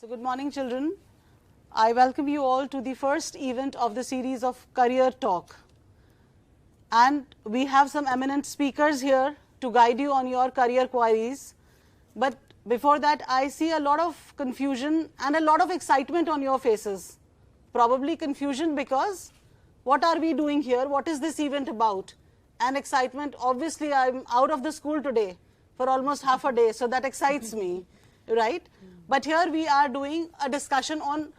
So good morning, children. I welcome you all to the first event of the series of Career Talk. And we have some eminent speakers here to guide you on your career queries. But before that, I see a lot of confusion and a lot of excitement on your faces. Probably confusion because what are we doing here? What is this event about? And excitement, obviously I'm out of the school today for almost half a day, so that excites me, right? But here we are doing a discussion on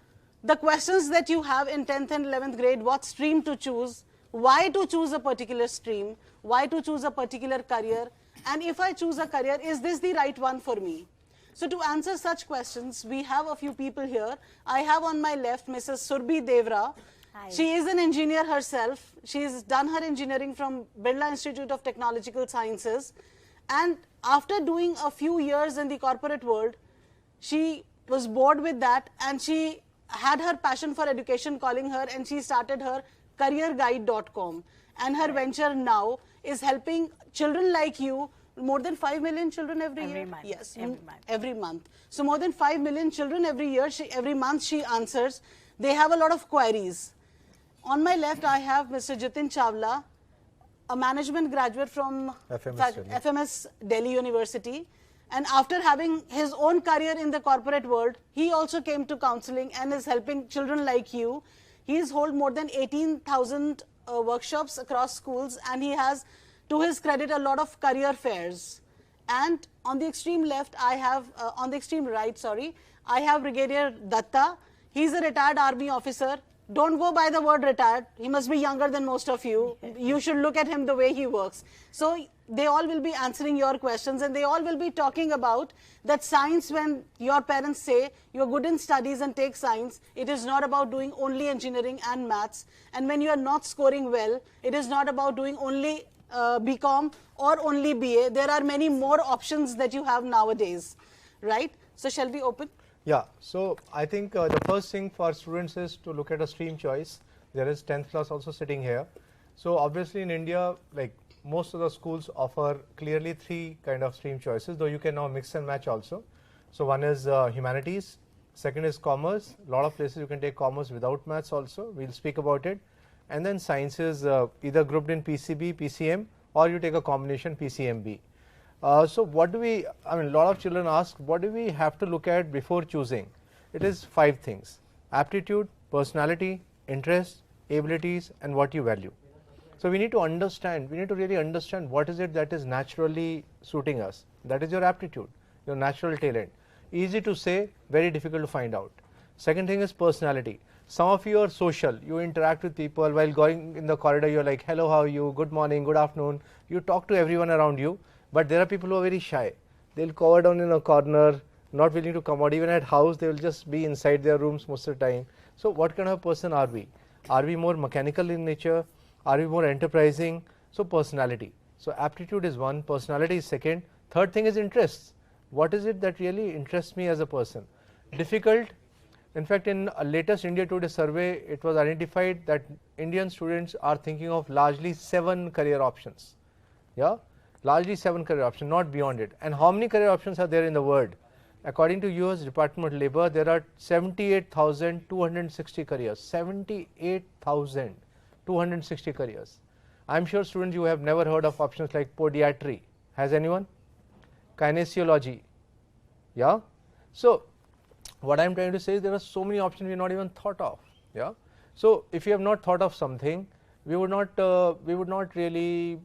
the questions that you have in 10th and 11th grade, what stream to choose, why to choose a particular stream, why to choose a particular career, and if I choose a career, is this the right one for me? So to answer such questions, we have a few people here. I have on my left Mrs. Surabhi Dewra. Hi. She is an engineer herself. She's done her engineering from Birla Institute of Technological Sciences. And after doing a few years in the corporate world, she was bored with that and she had her passion for education calling her, and she started her CareerGuide.com. And her venture now is helping children like you, more than 5 million children every year? Month. Yes, every month. So more than 5 million children every year, every month she answers. They have a lot of queries. On my left, I have Mr. Jitin Chawla, a management graduate from FMS Delhi University. And after having his own career in the corporate world, he also came to counseling and is helping children like you. He has held more than 18,000 workshops across schools, and he has, to his credit, a lot of career fairs. And on the extreme left, I have, on the extreme right, sorry, I have Brigadier Datta. He's a retired army officer. Don't go by the word retired. He must be younger than most of you. You should look at him the way he works. So they all will be answering your questions, and they all will be talking about that science. When your parents say you're good in studies and take science, it is not about doing only engineering and maths. And when you are not scoring well, it is not about doing only BCom or only BA. There are many more options that you have nowadays, right? So shall we open? Yeah, so I think the first thing for students is to look at a stream choice. There is 10th class also sitting here. So obviously in India, like most of the schools offer clearly 3 kind of stream choices, though you can now mix and match also. So one is humanities, second is commerce. A lot of places you can take commerce without maths also. We'll speak about it. And then science is either grouped in PCB, PCM, or you take a combination PCMB. So what do we, I mean, a lot of children ask, what do we have to look at before choosing? It is 5 things: aptitude, personality, interest, abilities, and what you value. So we need to understand, we need to really understand what is it that is naturally suiting us. That is your aptitude, your natural talent. Easy to say, very difficult to find out. Second thing is personality. Some of you are social, you interact with people while going in the corridor, you're like, hello, how are you, good morning, good afternoon. You talk to everyone around you. But there are people who are very shy. They'll cover down in a corner, not willing to come out. Even at house, they will just be inside their rooms most of the time. So what kind of person are we? Are we more mechanical in nature? Are we more enterprising? So personality. So aptitude is one, personality is second. Third thing is interests. What is it that really interests me as a person? Difficult. In fact, in a latest India Today survey, it was identified that Indian students are thinking of largely 7 career options. Yeah? Largely 7 career options, not beyond it. And how many career options are there in the world? According to US Department of Labor, there are 78,260 careers. 78,260 careers. I'm sure students, you have never heard of options like podiatry. Has anyone? Kinesiology. Yeah? So what I'm trying to say is there are so many options we have not even thought of. Yeah? So if you have not thought of something, we would not really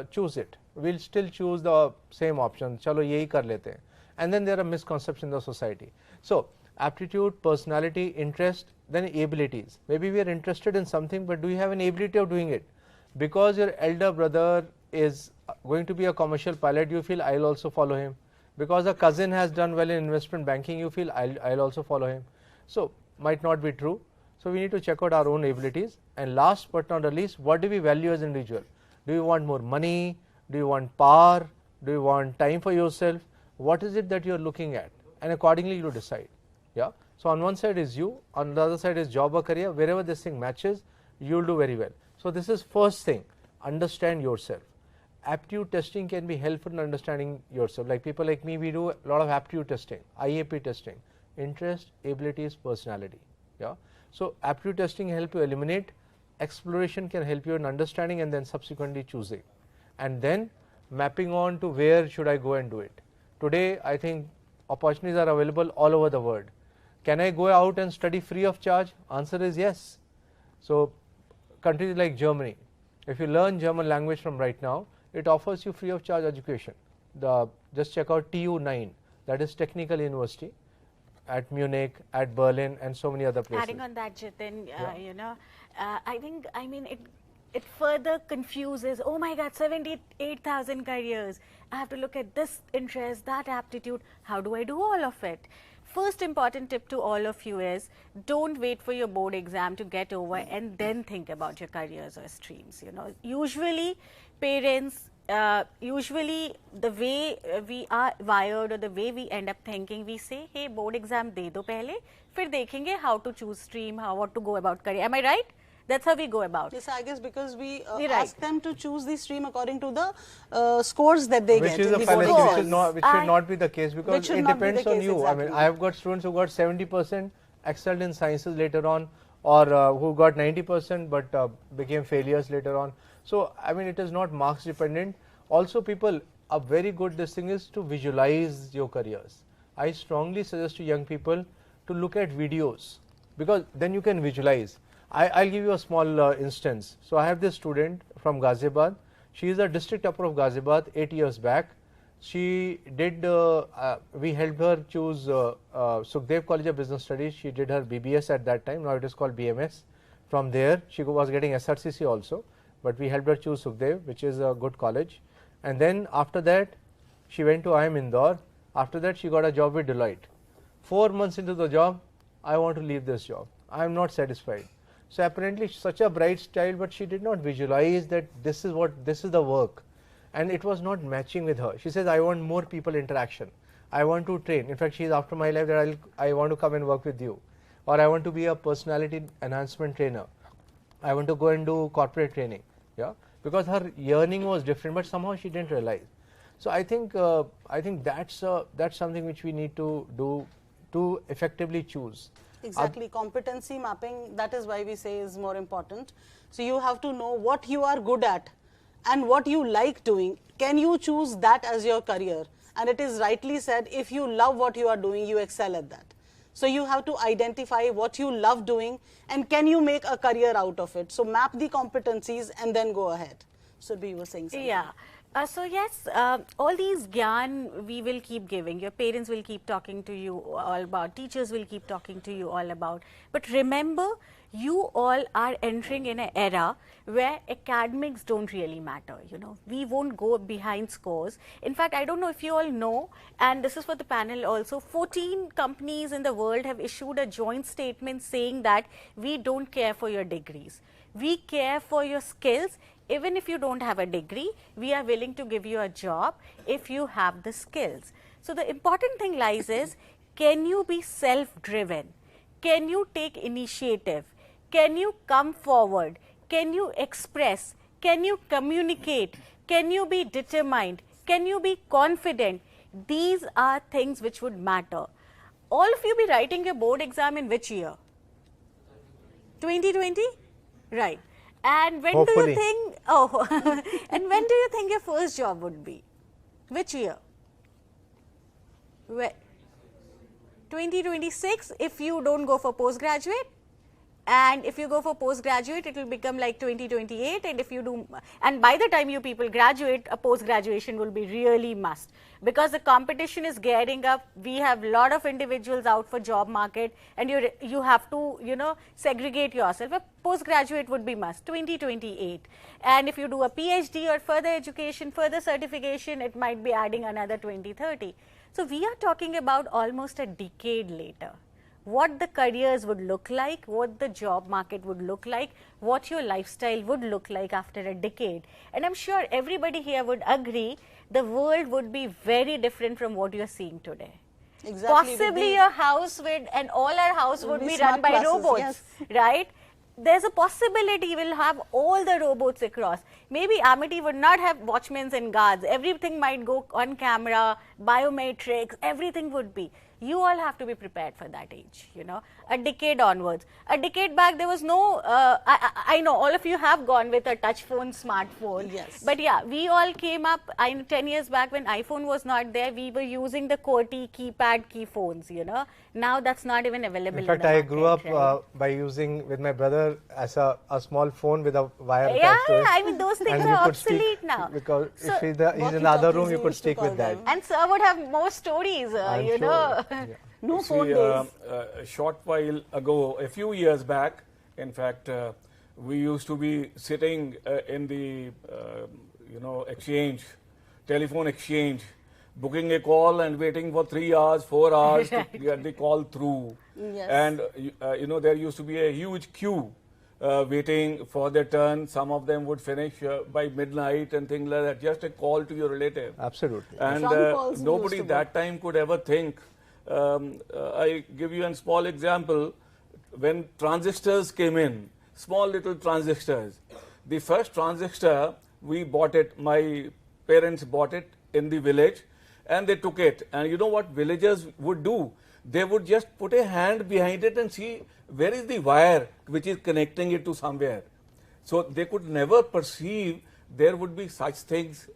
choose it. We'll still choose the same option. Chalo yehi kar lete hain. And then there are misconceptions in the society. So aptitude, personality, interest, then abilities. Maybe we are interested in something, but do you have an ability of doing it? Because your elder brother is going to be a commercial pilot, you feel I'll also follow him. Because a cousin has done well in investment banking, you feel I'll also follow him. So might not be true. So we need to check out our own abilities. And last but not the least, what do we value as an individual? Do you want more money? Do you want power? Do you want time for yourself? What is it that you are looking at? And accordingly you decide. Yeah. So on one side is you, on the other side is job or career. Wherever this thing matches, you'll do very well. So this is first thing, understand yourself. Aptitude testing can be helpful in understanding yourself. Like people like me, we do a lot of aptitude testing, IAP testing, interest, abilities, personality. Yeah. So aptitude testing help you eliminate, exploration can help you in understanding and then subsequently choosing, and then mapping on to where should I go and do it. Today I think opportunities are available all over the world. Can I go out and study free of charge? Answer is yes. So countries like Germany, if you learn German language from right now, it offers you free of charge education. Just check out TU9, that is Technical University at Munich, at Berlin, and so many other places. Adding on that, Jitin, you know, I mean, it further confuses, oh my God, 78,000 careers. I have to look at this interest, that aptitude. How do I do all of it? First important tip to all of you is, don't wait for your board exam to get over and then think about your careers or streams. You know, usually parents, usually the way we are wired or the way we end up thinking, we say, hey, board exam de do pehle, fir dekhenge how to choose stream, what to go about career. Am I right? That's how we go about. Yes, I guess because we ask them to choose the stream according to the scores that they get. Which is a fallacy, which should not be the case, because it depends on you. Exactly. I mean, I have got students who got 70%, excelled in sciences later on, or who got 90% but became failures later on. So, I mean, it is not marks dependent. Also, people, a very good thing is to visualize your careers. I strongly suggest to young people to look at videos, because then you can visualize. I'll give you a small instance. So I have this student from Ghaziabad. She is a district upper of Ghaziabad 8 years back. She did, we helped her choose Sukhdev College of Business Studies. She did her BBS at that time. Now it is called BMS. From there, she was getting SRCC also, but we helped her choose Sukhdev, which is a good college. And then after that, she went to IIM Indore. After that, she got a job with Deloitte. 4 months into the job, I want to leave this job. I am not satisfied. So apparently such a bright child, but she did not visualize that this is the work, and it was not matching with her. She says, I want more people interaction. I want to train. In fact, she is after my life that I want to come and work with you, or I want to be a personality enhancement trainer. I want to go and do corporate training. Yeah, because her yearning was different, but somehow she didn't realize. So I think that's something which we need to do to effectively choose. Exactly, competency mapping, that is why we say is more important. So you have to know what you are good at and what you like doing. Can you choose that as your career? And it is rightly said, if you love what you are doing, you excel at that. So you have to identify what you love doing and can you make a career out of it. So map the competencies and then go ahead. Surabhi, you were saying something. Yeah. So yes, all these gyan we will keep giving. Your parents will keep talking to you all about. Teachers will keep talking to you all about. But remember, you all are entering in an era where academics don't really matter. You know, we won't go behind scores. In fact, I don't know if you all know, and this is for the panel also, 14 companies in the world have issued a joint statement saying that we don't care for your degrees. We care for your skills. Even if you don't have a degree, we are willing to give you a job if you have the skills. So the important thing lies is, can you be self-driven? Can you take initiative? Can you come forward? Can you express? Can you communicate? Can you be determined? Can you be confident? These are things which would matter. All of you be writing your board exam in which year? 2020? Right. And when Hopefully. do you think, and when do you think your first job would be? Which year? 2026 if you don't go for postgraduate, and if you go for postgraduate it will become like 2028, and if you do, and by the time you people graduate, a post graduation will be really must, because the competition is gearing up. We have a lot of individuals out for job market, and you have to, you know, segregate yourself. A postgraduate would be must, 2028, and if you do a PhD or further education, further certification, it might be adding another 2030. So we are talking about almost a decade later. What the careers would look like, what the job market would look like, what your lifestyle would look like after a decade. And I'm sure everybody here would agree the world would be very different from what you're seeing today. Exactly. Possibly your house would, and all our house would be run by classes, robots, yes. right? There's a possibility we'll have all the robots across. Maybe Amity would not have watchmen and guards. Everything might go on camera, biometrics, everything would be. You all have to be prepared for that age, you know, a decade onwards. A decade back, there was no, I know all of you have gone with a touch phone, smartphone. Yes. But yeah, we all came up, 10 years back when iPhone was not there, we were using the QWERTY keypad key phones, you know. Now that's not even available in fact, the I market, grew up right? by using with my brother as a small phone with a wire Yeah, attached to it. I mean, those things And are we could speak obsolete now. Because So, if he's in the other room, you could walkie-talkies speak we with used to that. call them. and sir would have more stories, I'm you sure. know. Yeah. No You phone see, days. a short while ago, a few years back, in fact, we used to be sitting in the, exchange, telephone exchange, booking a call and waiting for 3 hours, 4 hours to get the call through. Yes. And, there used to be a huge queue waiting for their turn. Some of them would finish by midnight and things like that. Just a call to your relative. Absolutely. And Trunk calls we nobody used to that time could ever think. I give you a small example. When transistors came in, small little transistors, the first transistor, we bought it, my parents bought it in the village, and they took it. And you know what villagers would do? They would just put a hand behind it and see where is the wire which is connecting it to somewhere. So they could never perceive there would be such things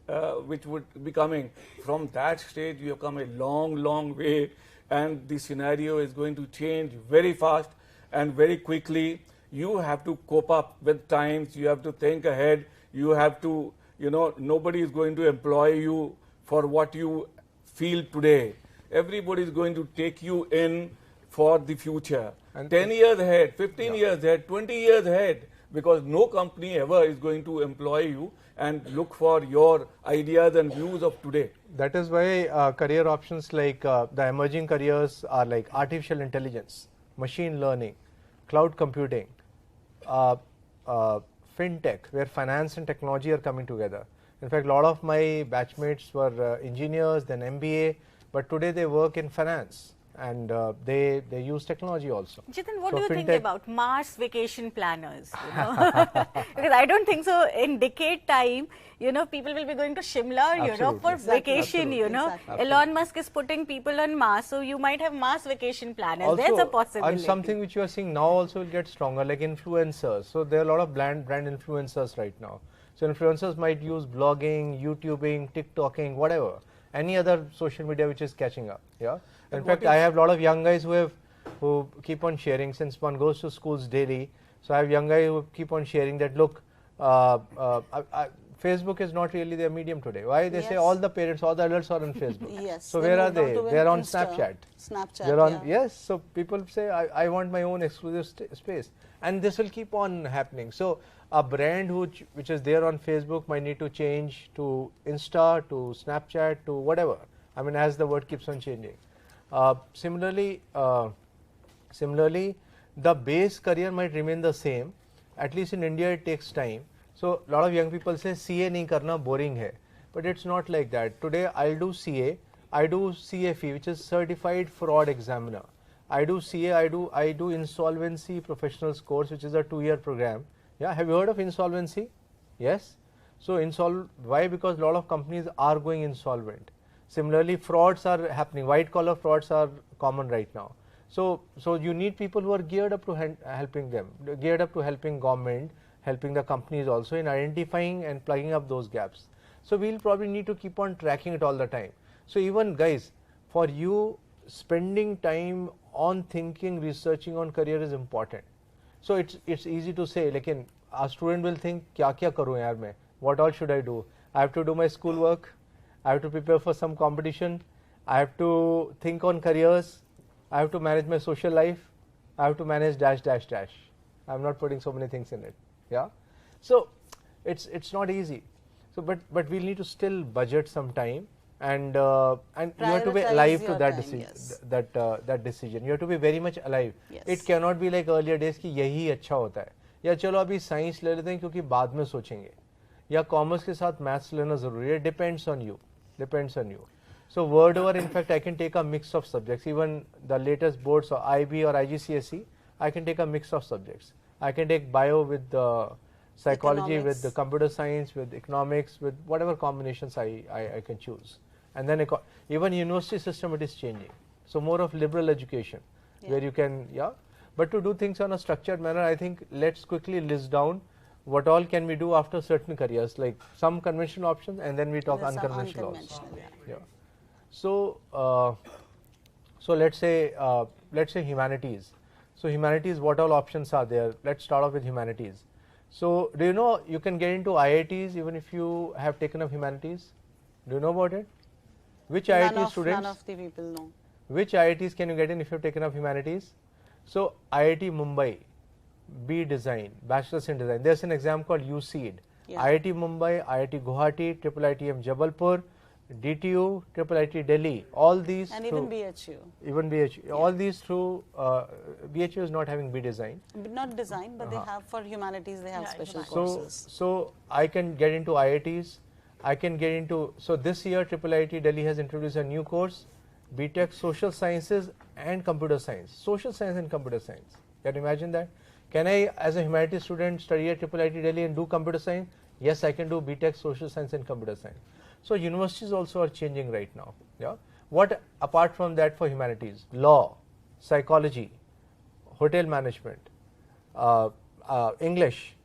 which would be coming. From that stage, we have come a long, long way, and the scenario is going to change very fast and very quickly. You have to cope up with times, you have to think ahead, you have to, nobody is going to employ you for what you feel today. Everybody is going to take you in for the future. And 10 years ahead, 15 years ahead, 20 years ahead, because no company ever is going to employ you and look for your ideas and views of today. That is why career options like the emerging careers are like artificial intelligence, machine learning, cloud computing, fintech, where finance and technology are coming together. In fact, a lot of my batchmates were engineers, then MBA, but today they work in finance and they use technology also. Jitin, what So do you think fintech- about Mars vacation planners? You know? Because I don't think so. In decade time, people will be going to Shimla, Absolutely. for Exactly. vacation. Absolutely. Elon Musk is putting people on Mars, so you might have Mars vacation planners. There's a Also, possibility. and something which you are seeing now also will get stronger, like influencers. So there are a lot of brand influencers right now. So influencers might use blogging, YouTubing, TikToking, whatever, any other social media which is catching up. Yeah. In And fact, what I is- have a lot of young guys who keep on sharing, since one goes to schools daily. So I have young guys who keep on sharing that, look, Facebook is not really their medium today. Why? They say Yes. all the parents, all the adults are on Facebook. Yes. So they where are moved on they? to They are on Insta. Snapchat. Snapchat. They're on, yeah. yes, so people say, I want my own exclusive space. And this will keep on happening. So a brand which is there on Facebook might need to change to Insta, to Snapchat, to whatever. I mean, as the word keeps on changing. Similarly, the base career might remain the same. At least in India, it takes time. So a lot of young people say CA nahi karna, boring hai. But it's not like that. Today I'll do CA. I do CFE, which is Certified Fraud Examiner. I do CA. I do Insolvency Professionals course, which is a 2-year program. Yeah, have you heard of insolvency? Yes. So why? Because a lot of companies are going insolvent. Similarly, frauds are happening. White collar frauds are common right now. So you need people who are geared up to helping them, geared up to helping government, helping the companies also in identifying and plugging up those gaps. So we'll probably need to keep on tracking it all the time. So even guys, for you, spending time on thinking, researching on career is important. So it's easy to say, like a student will think, kya karu yaar main? What all should I do? I have to do my school work. I have to prepare for some competition. I have to think on careers. I have to manage my social life. I have to manage dash. I'm not putting so many things in it. Yeah. So it's not easy. So but we'll need to still budget some time and you have to be Prioritize alive to your that time, decision. yes. That decision. You have to be very much alive. Yes. It cannot be like earlier days कि यही अच्छा होता है या चलो अभी science ले लेते हैं क्योंकि बाद में सोचेंगे या कॉमर्स के साथ मैथ्स लेना जरूरी है. Depends on you. So word over, in fact, I can take a mix of subjects. Even the latest boards or IB or IGCSE, I can take a mix of subjects. I can take bio with the psychology, with the computer science, with economics, with whatever combinations I can choose. And then even university system, it is changing. So more of liberal education, where you can, but to do things on a structured manner, I think let's quickly list down what all can we do after certain careers, like some conventional options, and then we talk unconventional also. So, so let's say humanities. So humanities, what all options are there? Let's start off with humanities. So do you know you can get into IITs even if you have taken up humanities? Do you know about it? Which IIT students? None of the people know. Which IITs can you get in if you have taken up humanities? So IIT Mumbai, B Design, Bachelor's in Design. There's an exam called UCED. IIT Mumbai, IIT Guwahati, IITM Jabalpur, DTU, IIT Delhi, all these and through, even BHU. Even BHU, all these through, BHU is not having B Design. Not design, but they have for humanities, they have special courses. So I can get into IITs, I can get into, so this year IIT Delhi has introduced a new course, BTech Social Sciences and Computer Science. Social Science and Computer Science. Can you imagine that? Can I, as a humanities student, study at IIT Delhi and do computer science? Yes, I can do BTech Social Science and Computer Science. So universities also are changing right now. What apart from that for humanities? Law, psychology, hotel management, English,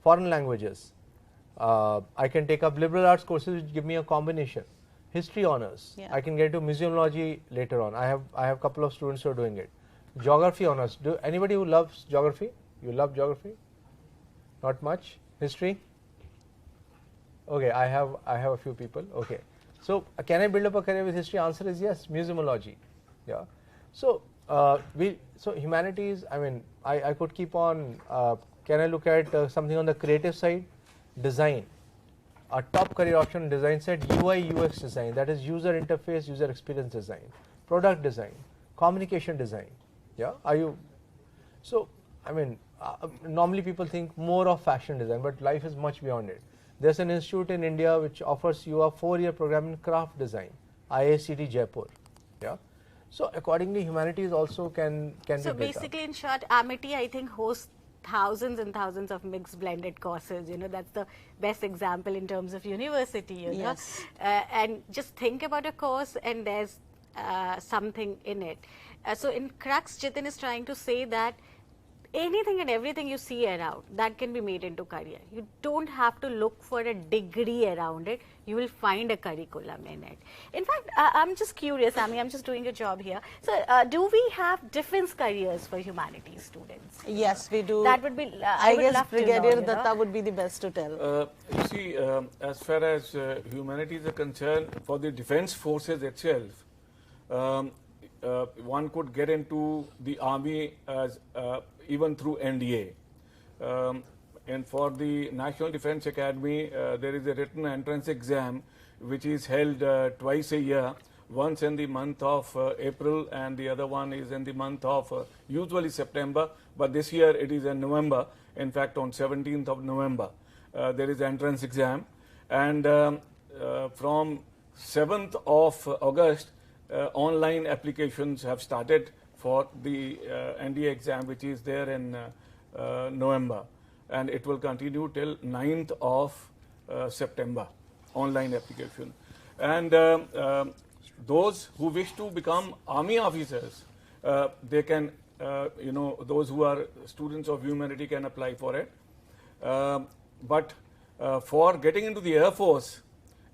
foreign languages. I can take up liberal arts courses which give me a combination. History honors. I can get into museumology later on. I have a couple of students who are doing it. Geography honors. Do anybody who loves geography? You love geography? Not much. History? Okay, I have a few people. Okay, so can I build up a career with history? Answer is yes. Museumology. So so humanities. I mean, I could keep on. Can I look at something on the creative side? Design. A top career option design side, UI UX design, that is user interface, user experience design, product design, communication design. Are you? So I mean, normally people think more of fashion design, but life is much beyond it. There's an institute in India which offers you a 4-year program in craft design, IICT Jaipur. So accordingly, humanities also can be built up. So basically, in short, Amity, I think, hosts thousands and thousands of mixed blended courses. That's the best example in terms of university. You know? And just think about a course and there's something in it. So in crux, Jitin is trying to say that anything and everything you see around, that can be made into career. You don't have to look for a degree around it. You will find a curriculum in it. In fact, I'm just curious, Ami, I'm just doing a job here. So do we have defense careers for humanities students? Yes, we do. That would be, I guess Brigadier Datta would be the best to tell. You see, as far as humanities are concerned, for the defense forces itself, one could get into the army as even through NDA. And for the National Defense Academy, there is a written entrance exam which is held twice a year, once in the month of April and the other one is in the month of usually September, but this year it is in November. In fact, on 17th of November, there is entrance exam. And from 7th of August, online applications have started for the NDA exam, which is there in November, and it will continue till 9th of September, online application. And those who wish to become army officers, they can, those who are students of humanity can apply for it. But for getting into the Air Force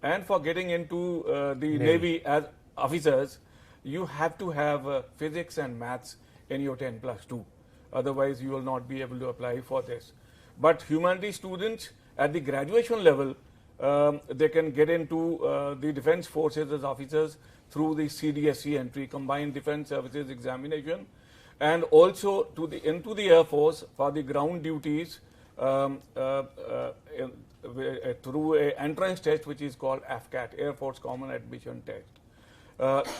and for getting into the Navy as officers, you have to have physics and maths in your 10+2. Otherwise, you will not be able to apply for this. But humanities students at the graduation level, they can get into the defense forces as officers through the CDSE entry, Combined Defense Services Examination, and also into the Air Force for the ground duties through an entrance test which is called AFCAT, Air Force Common Admission Test.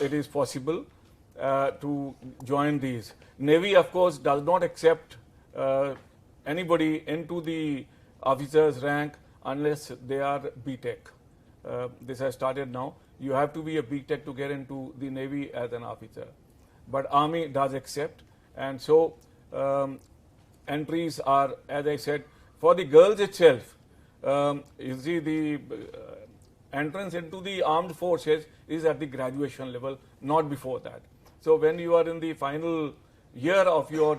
It is possible to join these. Navy, of course, does not accept anybody into the officer's rank unless they are BTech. This has started now. You have to be a BTech to get into the Navy as an officer. But Army does accept, and so entries are, as I said, for the girls itself. You see, the entrance into the armed forces is at the graduation level, not before that. So when you are in the final year of your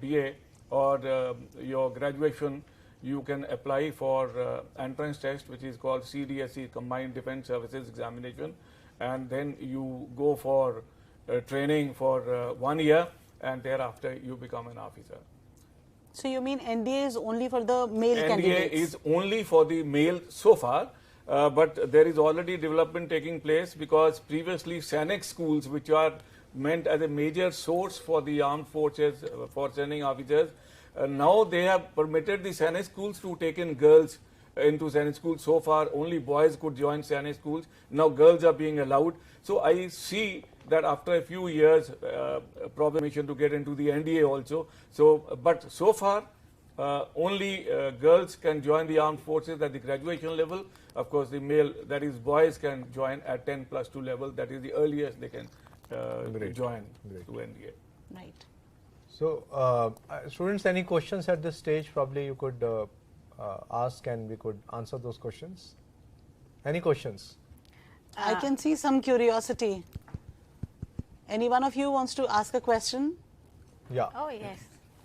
BA or your graduation, you can apply for entrance test, which is called CDSE, Combined Defense Services Examination, and then you go for training for 1 year, and thereafter you become an officer. So you mean NDA is only for the male NDA candidates? is only for the male so far, but there is already development taking place, because previously Sainik schools, which are meant as a major source for the armed forces for sending officers, now they have permitted the Sainik schools to take in girls into Sainik schools. So far only boys could join Sainik schools. Now girls are being allowed. So I see that after a few years, probably to get into the NDA also. So, but so far, only girls can join the armed forces at the graduation level. Of course, the male, that is boys, can join at 10+2 level. That is the earliest they can join to NDA. Right. So, students, any questions at this stage? Probably you could ask and we could answer those questions. Any questions? I can see some curiosity. Any one of you wants to ask a question? Yeah. Oh, yes.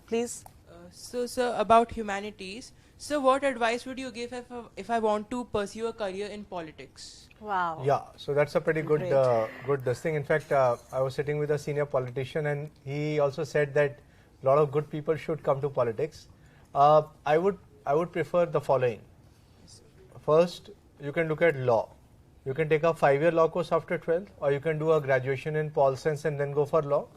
Please. So, sir, about humanities. So, what advice would you give if I want to pursue a career in politics? Wow. Yeah, so that's a pretty good Great. good this thing. In fact, I was sitting with a senior politician, and he also said that a lot of good people should come to politics. I would prefer the following. First, you can look at law. You can take a 5-year law course after 12th, or you can do a graduation in Pol Science and then go for law.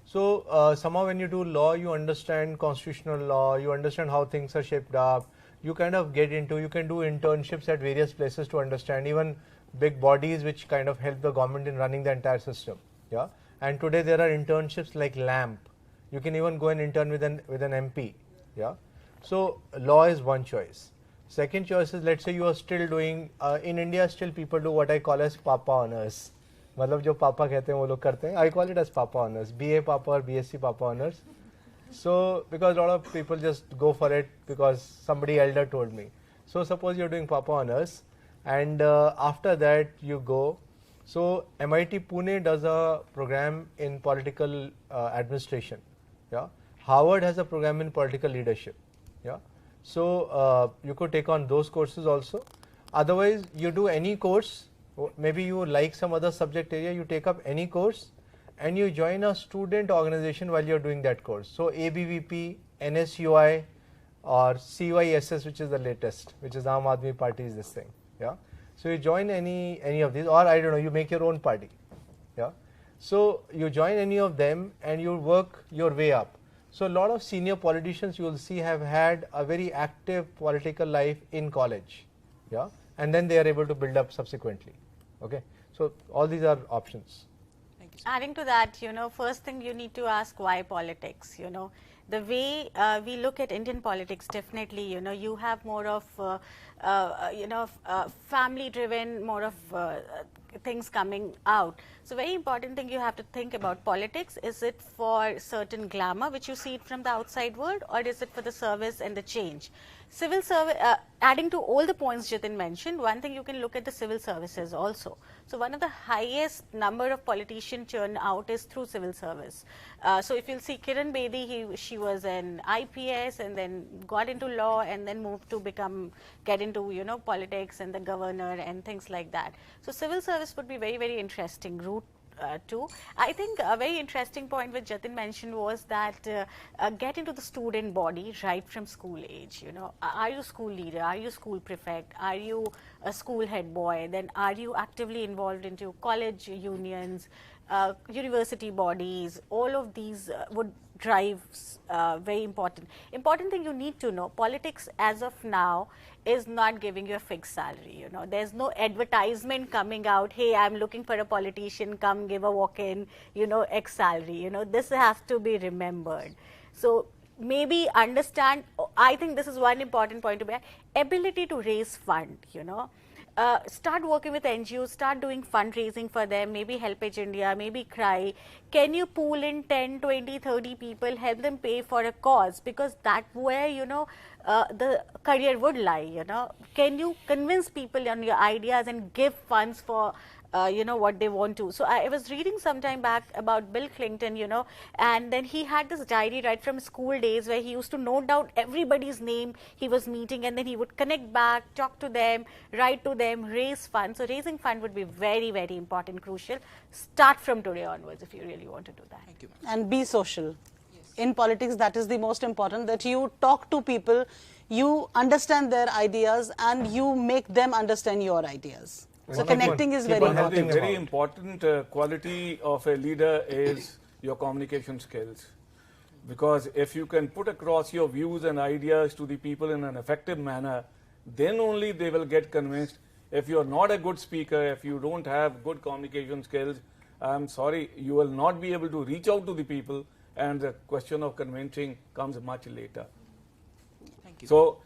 So somehow when you do law, you understand constitutional law, you understand how things are shaped up, you kind of get into, you can do internships at various places to understand, even big bodies which kind of help the government in running the entire system. Yeah, and today there are internships like LAMP. You can even go and intern with an MP. Yeah, so law is one choice. Second choice is, let's say you are still doing, in India still people do what I call as Papa honors. मतलब जो पापा कहते हैं वो लोग करते हैं. I call it as Papa honors, BA Papa or BSc Papa honors. So because a lot of people just go for it because somebody elder told me. So suppose you're doing Papa honors, and after that you go. So MIT Pune does a program in political administration. Yeah, Harvard has a program in political leadership. Yeah, so you could take on those courses also. Otherwise, you do any course. Maybe you like some other subject area, you take up any course and you join a student organization while you're doing that course. So ABVP, NSUI or CYSS, which is the latest, which is Aam Aadmi Party, is this thing. Yeah. So you join any of these, or I don't know, you make your own party. Yeah. So you join any of them and you work your way up. So a lot of senior politicians you will see have had a very active political life in college. Yeah. And then they are able to build up subsequently. Okay, so all these are options. Thank you, sir. Adding to that, first thing you need to ask, why politics? The way we look at Indian politics, definitely, you have more of, family-driven, more of things coming out. So very important thing you have to think about politics, is it for certain glamour, which you see it from the outside world, or is it for the service and the change? Civil service, adding to all the points Jitin mentioned, one thing you can look at the civil services also. So one of the highest number of politician turn out is through civil service. So if you'll see Kiran Bedi, she was an IPS and then got into law and then moved to get into politics and the governor and things like that. So civil service would be very, very interesting route. Too. I think a very interesting point which Jatin mentioned was that get into the student body right from school age. Are you school leader? Are you school prefect? Are you a school head boy? Then are you actively involved into college unions, university bodies? All of these would drive very important. Important thing you need to know, politics as of now is not giving you a fixed salary. There's no advertisement coming out, hey, I'm looking for a politician, come give a walk-in, X salary. This has to be remembered. So maybe understand, I think this is one important point to be, ability to raise fund, start working with NGOs, start doing fundraising for them, maybe Helpage India, maybe CRY. Can you pool in 10, 20, 30 people, help them pay for a cause? Because that's where, the career would lie, Can you convince people on your ideas and give funds for what they want to. So I was reading some time back about Bill Clinton, and then he had this diary right from school days where he used to note down everybody's name he was meeting, and then he would connect back, talk to them, write to them, raise funds. So raising fund would be very, very important, crucial. Start from today onwards if you really want to do that. Thank you. And be social. In politics, that is the most important, that you talk to people, you understand their ideas, and you make them understand your ideas. So connecting is very important. The very important quality of a leader is your communication skills. Because if you can put across your views and ideas to the people in an effective manner, then only they will get convinced. If you are not a good speaker, if you don't have good communication skills, I'm sorry, you will not be able to reach out to the people, and the question of convincing comes much later. Thank you. So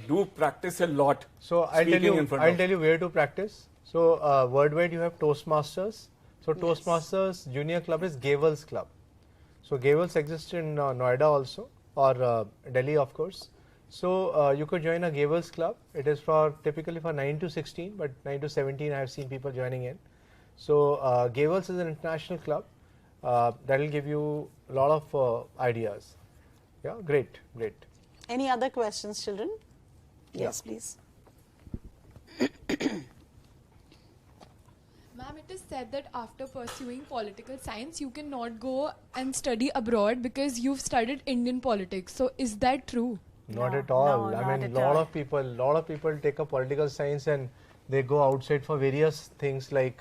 do practice a lot. So I'll tell you where to practice. So worldwide you have Toastmasters. So Toastmasters Junior Club is Gavel's Club. So Gavel's exists in Noida also, or Delhi of course. So you could join a Gavel's Club. It is typically for 9 to 16, but 9 to 17 I have seen people joining in. So Gavel's is an international club that will give you a lot of ideas. Yeah, great. Any other questions, children? Yes, please. Ma'am, it is said that after pursuing political science, you cannot go and study abroad because you've studied Indian politics. So is that true? Not at all. No, I mean, lot of people take up political science and they go outside for various things, like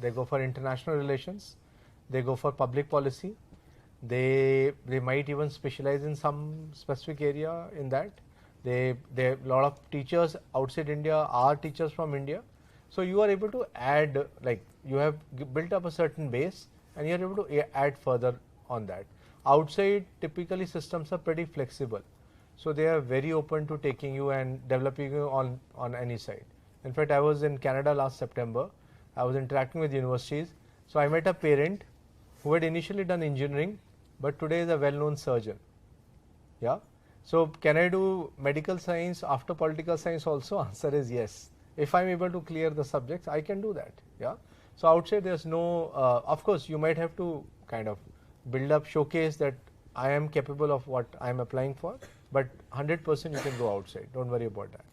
they go for international relations, they go for public policy, they might even specialize in some specific area in that. A lot of teachers outside India are teachers from India. So you are able to add, like you have built up a certain base and you are able to add further on that. Outside, typically systems are pretty flexible. So they are very open to taking you and developing you on any side. In fact, I was in Canada last September. I was interacting with universities. So I met a parent who had initially done engineering, but today is a well-known surgeon. Yeah. So can I do medical science after political science also? Answer is yes. If I'm able to clear the subjects, I can do that. Yeah. So outside there's no, of course you might have to kind of build up, showcase that I am capable of what I'm applying for, but 100% you can go outside. Don't worry about that.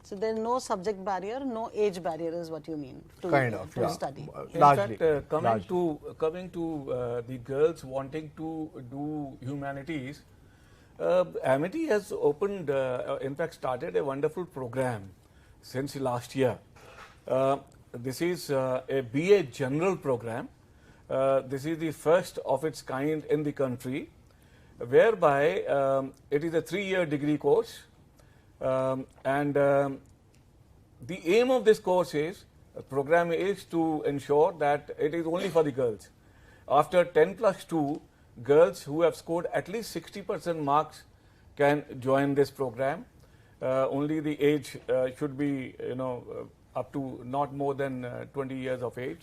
So there's no subject barrier, no age barrier is what you mean to study. In fact, coming to the girls wanting to do humanities, Amity has opened, in fact started a wonderful program since last year. This is a BA General program. This is the first of its kind in the country, whereby it is a 3-year degree course. And the aim of this course program is to ensure that it is only for the girls. After 10+2, girls who have scored at least 60% marks can join this program. Only the age should be, up to not more than 20 years of age.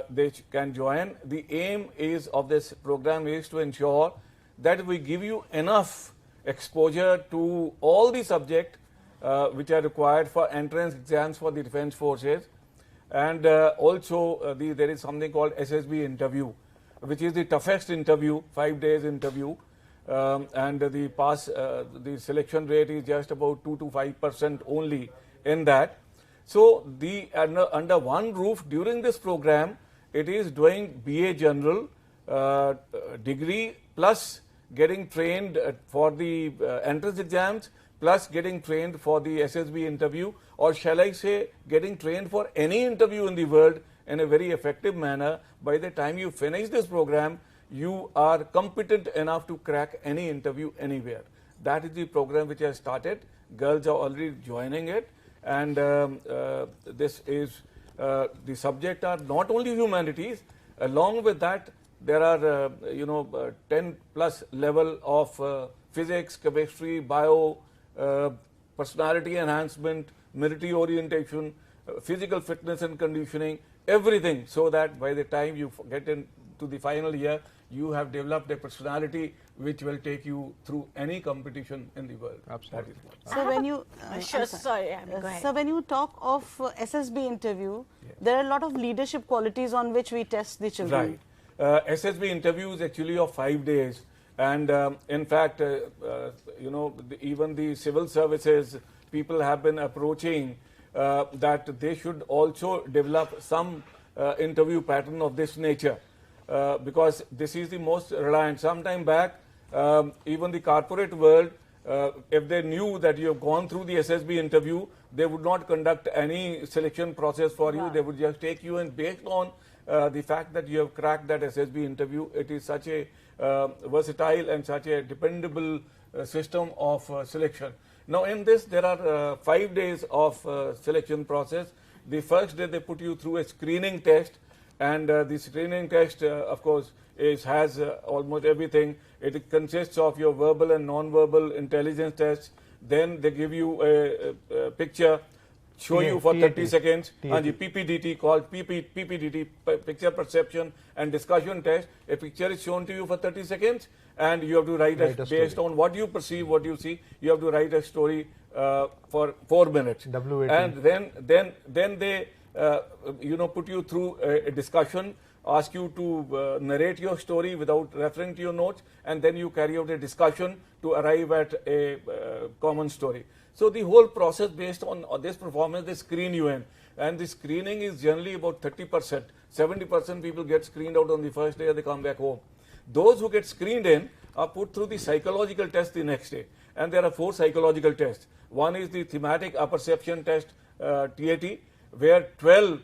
They can join. The aim of this program is to ensure that we give you enough exposure to all the subjects which are required for entrance exams for the defense forces, and also there is something called Ssb Interview, which is the toughest interview, 5 days interview, and the selection rate is just about 2 to 5% only in that. So under one roof during this program, it is doing BA General degree plus getting trained for the entrance exams, plus getting trained for the Ssb interview, or shall I say getting trained for any interview in the world in a very effective manner. By the time you finish this program, you are competent enough to crack any interview anywhere. That is the program which has started. Girls are already joining it, and this is the subject are not only humanities. Along with that, there are 10 plus level of physics, chemistry, bio, personality enhancement, military orientation, physical fitness and conditioning, everything, so that by the time you get into the final year, you have developed a personality which will take you through any competition in the world. Absolutely. So when you Sure, sorry, go ahead. so when you talk of SSB interview, there are a lot of leadership qualities on which we test the children. Right. SSB interview is actually of 5 days, and in fact, even the civil services people have been approaching that they should also develop some interview pattern of this nature, because this is the most reliant. Sometime back, even the corporate world, if they knew that you have gone through the SSB interview, they would not conduct any selection process for you. They would just take you, and based on the fact that you have cracked that SSB interview, it is such a versatile and such a dependable system of selection. Now in this, there are 5 days of selection process. The first day they put you through a screening test, and the screening test, of course, has almost everything. It consists of your verbal and non-verbal intelligence tests. Then they give you a picture, show you for 30 seconds, and the PPDT, called PPDT, picture perception and discussion test. A picture is shown to you for 30 seconds, and you have to write based on what you perceive, what you see. You have to write a story for 4 minutes. And then they put you through a discussion, ask you to narrate your story without referring to your notes, and then you carry out a discussion to arrive at a common story. So the whole process based on this performance, they screen you in, and the screening is generally about 30%. 70% people get screened out on the first day and they come back home. Those who get screened in are put through the psychological test the next day, and there are 4 psychological tests. One is the thematic apperception test, TAT, where 12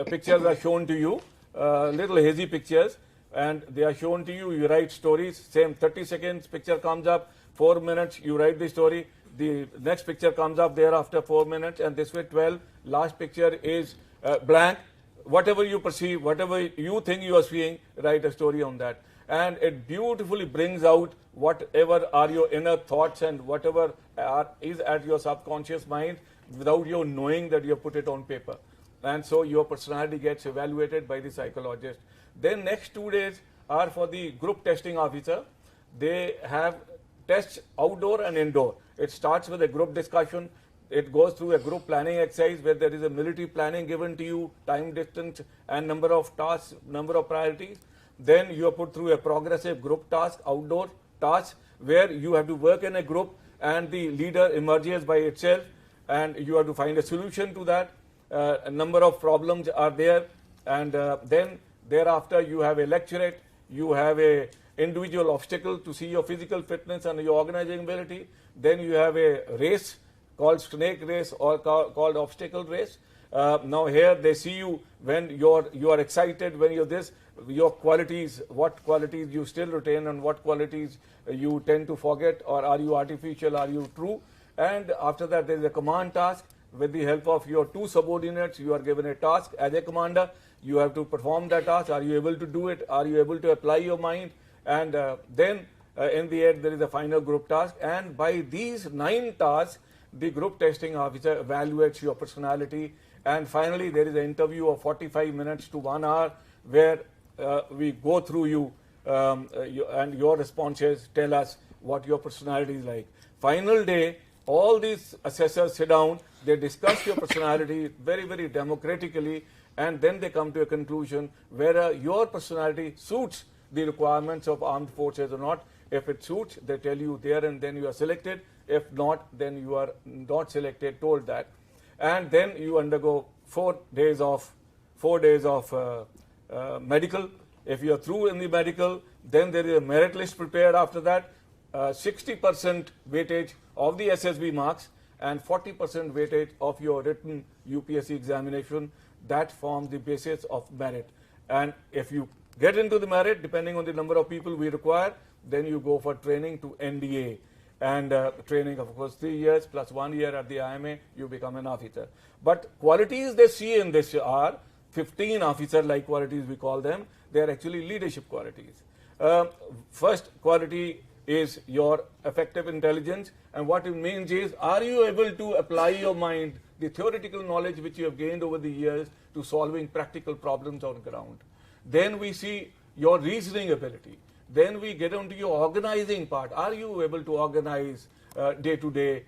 pictures are shown to you, little hazy pictures, and they are shown to you. You write stories, same 30 seconds, picture comes up, 4 minutes, you write the story. The next picture comes up there after 4 minutes, and this way 12. Last picture is blank. Whatever you perceive, whatever you think you are seeing, write a story on that. And it beautifully brings out whatever are your inner thoughts and whatever is at your subconscious mind without you knowing that you have put it on paper. And so your personality gets evaluated by the psychologist. Then next 2 days are for the group testing officer. They have tests outdoor and indoor. It starts with a group discussion. It goes through a group planning exercise where there is a military planning given to you, time, distance, and number of tasks, number of priorities. Then you are put through a progressive group task, outdoor task, where you have to work in a group and the leader emerges by itself, and you have to find a solution to that. A number of problems are there, and then thereafter you have a lecturate, you have a individual obstacle to see your physical fitness and your organizing ability. Then you have a race called snake race or called obstacle race. Now here they see you when you are excited, when you're this, your qualities, what qualities you still retain and what qualities you tend to forget, or are you artificial, are you true. And after that there is a command task. With the help of your 2 subordinates, you are given a task. As a commander, you have to perform that task. Are you able to do it? Are you able to apply your mind? And then in the end, there is a final group task. And by these 9 tasks, the group testing officer evaluates your personality. And finally, there is an interview of 45 minutes to 1 hour where we go through you and your responses tell us what your personality is like. Final day, all these assessors sit down, they discuss your personality very, very democratically, and then they come to a conclusion whether your personality suits the requirements of armed forces or not. If it suits, they tell you there and then you are selected. If not, then you are not selected, told that. And then you undergo 4 days of medical. If you are through in the medical, then there is a merit list prepared after that. 60% weightage of the SSB marks and 40% weightage of your written UPSC examination. That forms the basis of merit. And if you get into the merit, depending on the number of people we require, then you go for training to NDA. And training, of course, 3 years plus 1 year at the IMA, you become an officer. But qualities they see in this are 15 officer-like qualities, we call them. They are actually leadership qualities. First quality is your effective intelligence, and what it means is, are you able to apply your mind, the theoretical knowledge which you have gained over the years, to solving practical problems on ground. Then we see your reasoning ability. Then we get into your organizing part. Are you able to organize day-to-day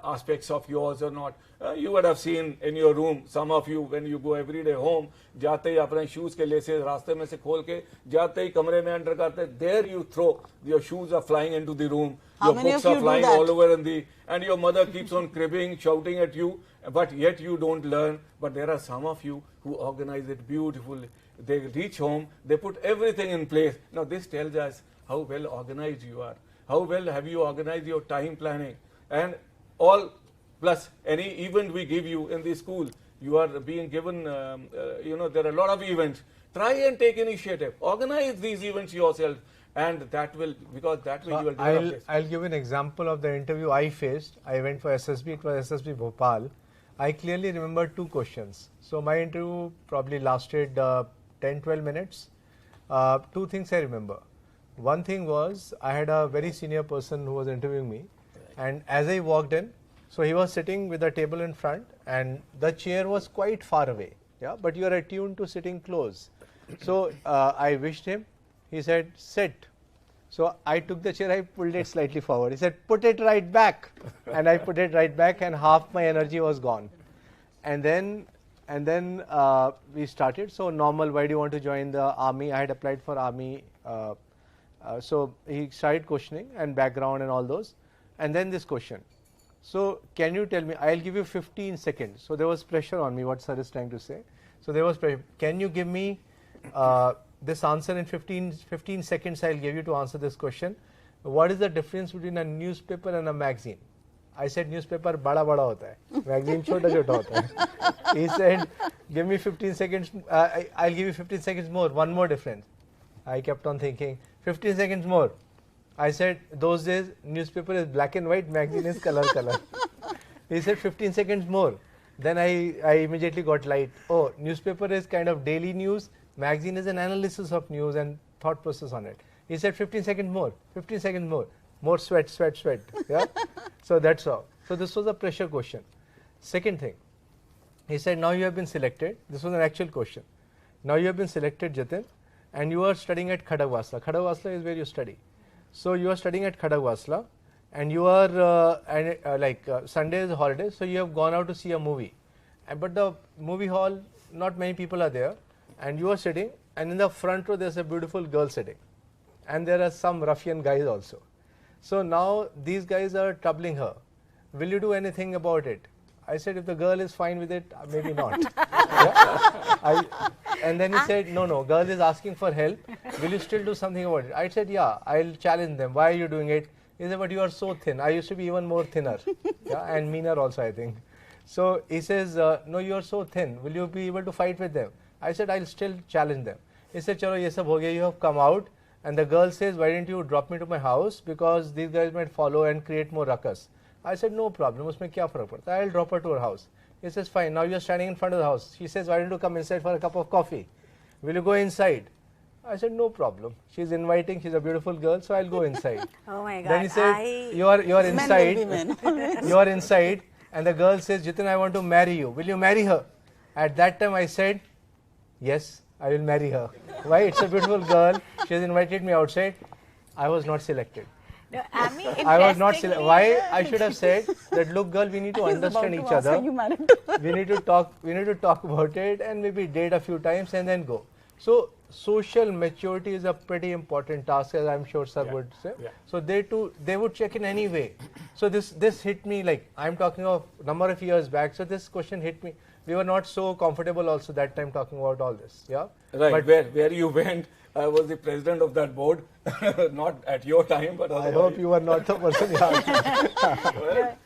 aspects of yours or not? You would have seen in your room, some of you, when you go every day home, जाते ही अपने shoes के laces रास्ते में से खोल के जाते ही कमरे में enter करते, there you throw, your shoes are flying into the room, your books are flying all over and your mother keeps on cribbing, shouting at you, but yet you don't learn. But there are some of you who organize it beautifully. They reach home, they put everything in place. Now this tells us how well organized you are. How well have you organized your time planning? And all plus any event we give you in the school, you are being given, there are a lot of events. Try and take initiative. Organize these events yourself, and that will, because that way you will develop this. I'll give an example of the interview I faced. I went for SSB, it was SSB Bhopal. I clearly remember two questions. So my interview probably lasted 10-12 minutes. Two things I remember. One thing was, I had a very senior person who was interviewing me, and as I walked in, so he was sitting with a table in front and the chair was quite far away, yeah, but you are attuned to sitting close. So I wished him, he said, sit. So I took the chair, I pulled it slightly forward. He said, put it right back. And I put it right back and half my energy was gone. And then we started. So normal, why do you want to join the army? I had applied for army. So he started questioning and background and all those. And then this question. So can you tell me, I'll give you 15 seconds. So there was pressure on me, what sir is trying to say. So there was pressure. Can you give me this answer in 15 seconds I'll give you to answer this question. What is the difference between a newspaper and a magazine? I said newspaper bada bada hota hai, magazine chota chota hota hai. He said, give me 15 seconds, I'll give you 15 seconds more, one more difference. I kept on thinking, 15 seconds more. I said, those days newspaper is black and white, magazine is color. He said 15 seconds more. Then I immediately got light. Oh, newspaper is kind of daily news, magazine is an analysis of news and thought process on it. He said 15 seconds more, 15 seconds more. More sweat. Yeah. So that's all. So this was a pressure question. Second thing, he said, now you have been selected. This was an actual question. Now you have been selected, Jatin, and you are studying at Khadagwasla. Khadagwasla is where you study. So you are studying at Khadagwasla, and you are Sunday is a holiday, so you have gone out to see a movie. But the movie hall, not many people are there, and you are sitting, and in the front row there's a beautiful girl sitting, and there are some ruffian guys also. So now these guys are troubling her. Will you do anything about it? I said, if the girl is fine with it, maybe not. Yeah? And then he said, no, girl is asking for help. Will you still do something about it? I said, yeah, I'll challenge them. Why are you doing it? He said, but you are so thin. I used to be even more thinner, yeah, and meaner also, I think. So he says, no, you are so thin. Will you be able to fight with them? I said, I'll still challenge them. He said, chalo, ye sab ho gaya, you have come out. And the girl says, why didn't you drop me to my house? Because these guys might follow and create more ruckus. I said, no problem. Usme kya farak padta? I'll drop her to her house. He says, fine. Now you're standing in front of the house. She says, why don't you come inside for a cup of coffee? Will you go inside? I said, no problem. She's inviting. She's a beautiful girl, so I'll go inside. Oh my God. Then he said, you are inside. You are inside. And the girl says, Jitin, I want to marry you. Will you marry her? At that time, I said, yes, I will marry her. Why? It's a beautiful girl. She has invited me outside. I was not selected. No, Amy, I was not selected. Why? I should have said that, look, girl, we need to understand each other. We need to talk about it and maybe date a few times and then go. So social maturity is a pretty important task, as I'm sure sir would say. Yeah. So they would check in any way. So this hit me, like I'm talking of number of years back. So this question hit me. We were not so comfortable also that time talking about all this. Yeah. Right. But where you went, I was the president of that board, not at your time, but I hope you were not the person. Well,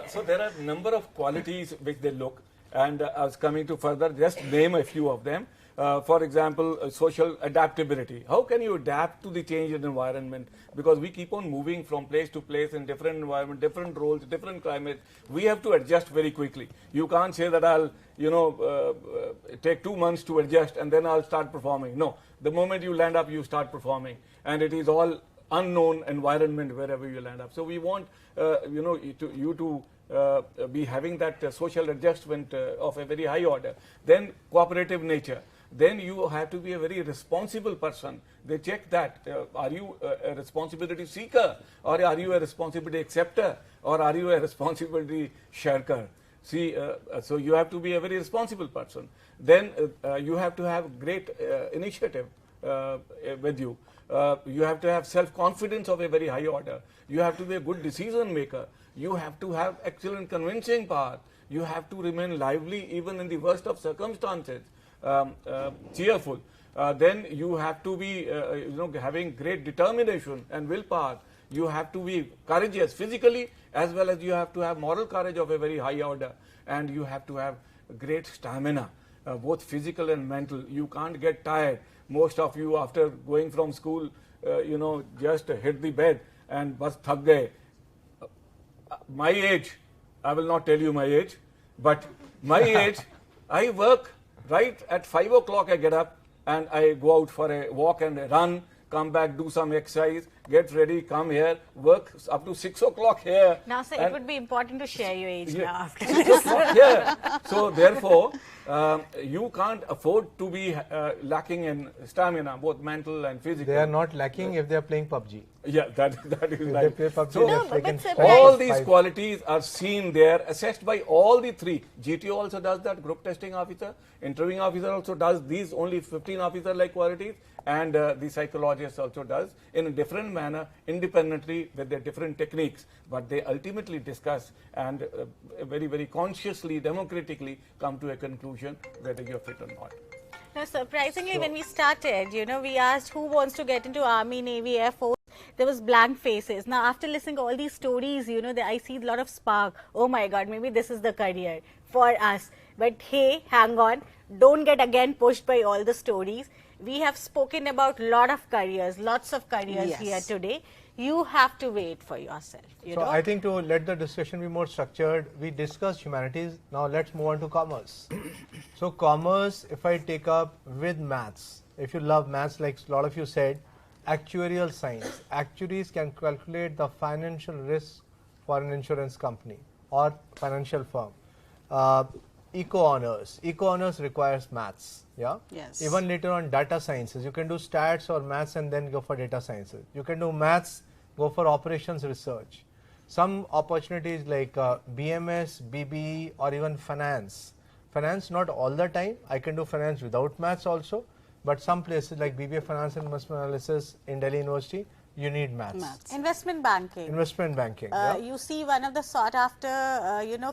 so there are a number of qualities which they look, and I was coming to further just name a few of them. For example, social adaptability. How can you adapt to the changed environment? Because we keep on moving from place to place in different environment, different roles, different climates. We have to adjust very quickly. You can't say that I'll, take 2 months to adjust and then I'll start performing. No, the moment you land up, you start performing, and it is all unknown environment wherever you land up. So we want, you to be having that social adjustment of a very high order. Then cooperative nature. then you have to be a very responsible person. They check that. Are you a responsibility seeker, or are you a responsibility acceptor, or are you a responsibility shirker? See, so you have to be a very responsible person. Then you have to have great initiative with you. You have to have self-confidence of a very high order. You have to be a good decision maker. You have to have excellent convincing power. You have to remain lively even in the worst of circumstances, cheerful. Then you have to be, having great determination and willpower. You have to be courageous physically, as well as you have to have moral courage of a very high order, and you have to have great stamina, both physical and mental. You can't get tired. Most of you, after going from school, just hit the bed and bas thak gaye. My age, I will not tell you my age, but my age, I work right at 5 o'clock. I get up and I go out for a walk and a run, come back, do some exercise, get ready, come here, work up to 6 o'clock here. Now, sir, it would be important to share your age now after 6 this. o'clock here. So, therefore, you can't afford to be lacking in stamina, both mental and physical. They are not lacking if they are playing PUBG. Yeah, that is If right. they play PUBG, So, they're but freaking sir, all these five. qualities are seen there, assessed by all the three. GTO also does that, group testing officer. Interviewing officer also does these only 15 officer-like qualities, and the psychologist also does in a different manner, independently with their different techniques. But they ultimately discuss and very, very consciously, democratically come to a conclusion whether you're fit or not. Now, surprisingly, when we started, we asked who wants to get into Army, Navy, Air Force. There was blank faces. Now, after listening to all these stories, I see a lot of spark. Oh my God, maybe this is the career for us. But hey, hang on. Don't get again pushed by all the stories. We have spoken about a lot of careers, lots of careers Yes. here today. You have to wait for yourself. So I think to let the discussion be more structured, we discussed humanities. Now let's move on to commerce. So commerce, if I take up with maths, if you love maths, like a lot of you said, actuarial science. Actuaries can calculate the financial risk for an insurance company or financial firm. Eco-honors. Eco-honors requires maths. Yeah. Yes. Even later on, data sciences. You can do stats or maths and then go for data sciences. You can do maths, go for operations research. Some opportunities like BMS, BBE, or even finance. Finance, not all the time. I can do finance without maths also. But some places like BBA Finance and Investment Analysis in Delhi University, you need maths. Investment banking. Investment banking. Yeah. You see one of the sought after,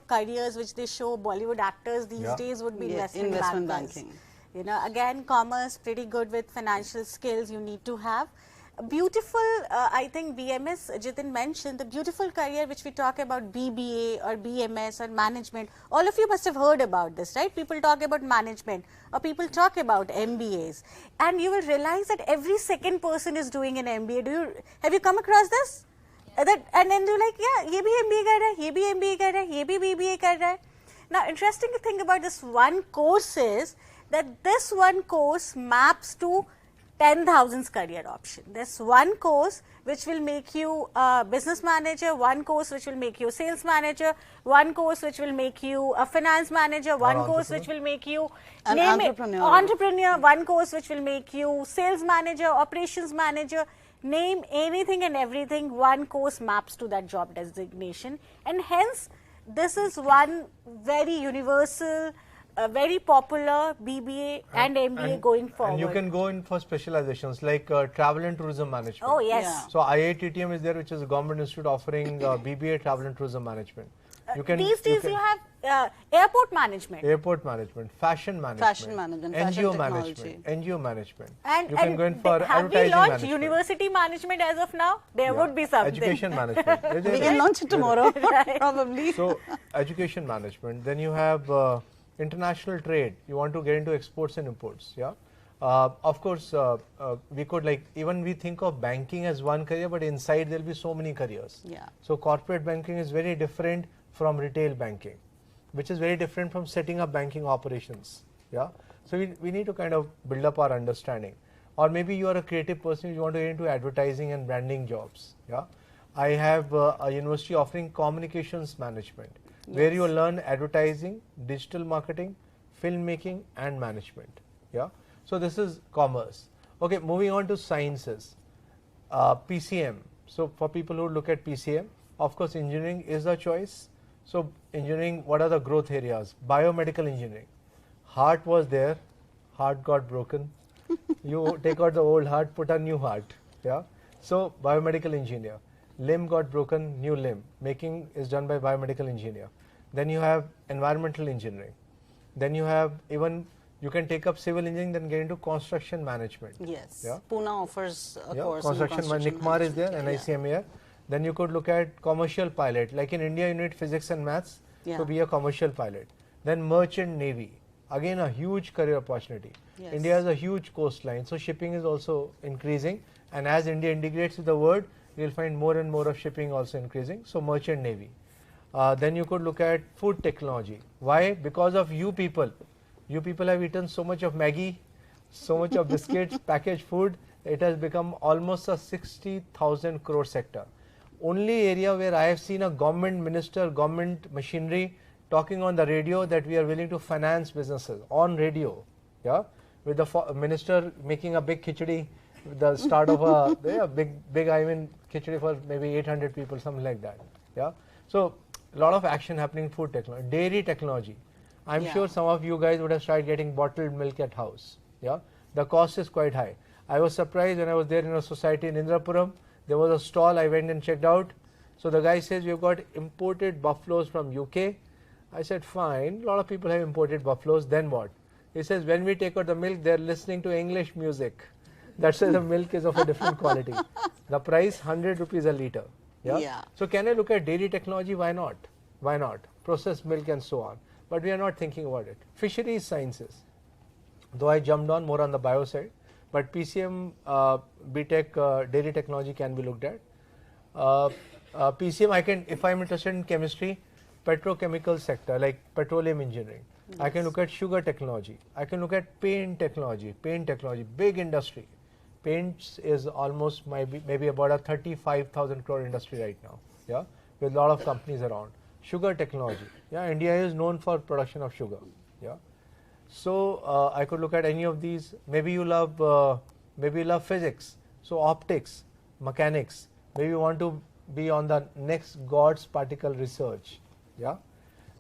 careers which they show Bollywood actors these Yeah. days would be Yes, investment investment bankers. banking. Again, commerce, pretty good with financial skills you need to have. A beautiful, I think BMS, Jitin mentioned, the beautiful career which we talk about BBA or BMS or management. All of you must have heard about this, right? People talk about management or people talk about MBAs. And you will realize that every second person is doing an MBA. Have you come across this? And then you're like, yeah, ye bhi MBA kar raha hai, ye bhi MBA kar raha hai, ye bhi BBA kar raha hai. Now, interesting thing about this one course is that this one course maps to 10,000 career option. There's one course which will make you a business manager, one course which will make you a sales manager, one course which will make you a finance manager, one course which will make you An entrepreneur, one course which will make you sales manager, operations manager. Name anything and everything, one course maps to that job designation, and hence this is one very universal, very popular BBA and MBA going forward. And you can go in for specializations like travel and tourism management. Oh yes. Yeah. So IITTM is there, which is a government institute offering BBA travel and tourism management. You can These days you have airport management. airport management, fashion management, fashion NGO technology. management, NGO management. And, you can go in for have we advertising launched management. university management as of now? There Yeah. would be something. Education management. We can launch it tomorrow, probably. So education management. Then you have international trade. You want to get into exports and imports. Yeah. Of course, we could even we think of banking as one career, but inside there will be so many careers. Yeah. So corporate banking is very different from retail banking, which is very different from setting up banking operations. Yeah. So we need to kind of build up our understanding. Or maybe you are a creative person, you want to get into advertising and branding jobs. Yeah. I have a university offering communications management, where you learn advertising, digital marketing, filmmaking and management. Yeah. So this is commerce. Okay, moving on to sciences. PCM. So for people who look at PCM, of course engineering is the choice. So engineering, what are the growth areas? Biomedical engineering. Heart was there, heart got broken. You take out the old heart, put a new heart. Yeah. So biomedical engineer. Limb got broken, new limb. Making is done by biomedical engineer. Then you have environmental engineering. Then you have even, you can take up civil engineering, then get into construction management. Yes. Yeah. Pune offers a course construction, in construction NICMAR is there, management. NICMAR. Then you could look at commercial pilot. Like in India, you need physics and maths to be a commercial pilot. Then merchant navy. Again, a huge career opportunity. Yes. India has a huge coastline, so shipping is also increasing. And as India integrates with the world, you will find more and more of shipping also increasing. So merchant navy. Then you could look at food technology. Why? Because of you people. You people have eaten so much of Maggi, so much of biscuits, packaged food. It has become almost a 60,000 crore sector. Only area where I have seen a government minister, government machinery talking on the radio that we are willing to finance businesses on radio. Yeah, with the minister making a big khichdi, the start of a big khichdi for maybe 800 people, something like that. Yeah, so a lot of action happening in food technology, dairy technology. I'm sure some of you guys would have started getting bottled milk at house. Yeah, the cost is quite high. I was surprised when I was there in a society in Indrapuram. There was a stall, I went and checked out. So the guy says, we've got imported buffaloes from UK. I said, fine, a lot of people have imported buffaloes, then what? He says, when we take out the milk, they're listening to English music. That's why the milk is of a different quality. The price, 100 rupees a litre. Yeah? So can I look at dairy technology? Why not? Why not? Processed milk and so on. But we are not thinking about it. Fisheries sciences. Though I jumped on more on the bio side, but PCM, BTech, dairy technology can be looked at. PCM, I can, if I'm interested in chemistry, petrochemical sector like petroleum engineering. Yes. I can look at sugar technology. I can look at paint technology, big industry. Paints is almost maybe about a 35,000 crore industry right now. Yeah, with a lot of companies around. Sugar technology. Yeah, India is known for production of sugar. Yeah. So I could look at any of these. Maybe you love physics. So optics, mechanics. Maybe you want to be on the next God's particle research. Yeah.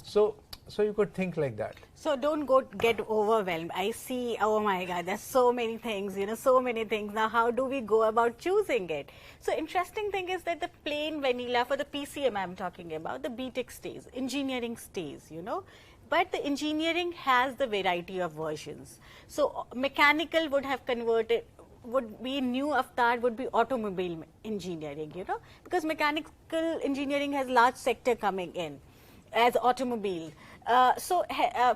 So you could think like that. So don't get overwhelmed. I see, oh my God, there's so many things, so many things. Now, how do we go about choosing it? So interesting thing is that the plain vanilla for the PCM I'm talking about, the BTech stays, engineering stays, But the engineering has the variety of versions. So mechanical would have converted, would be new avatar would be automobile engineering, because mechanical engineering has large sector coming in as automobile.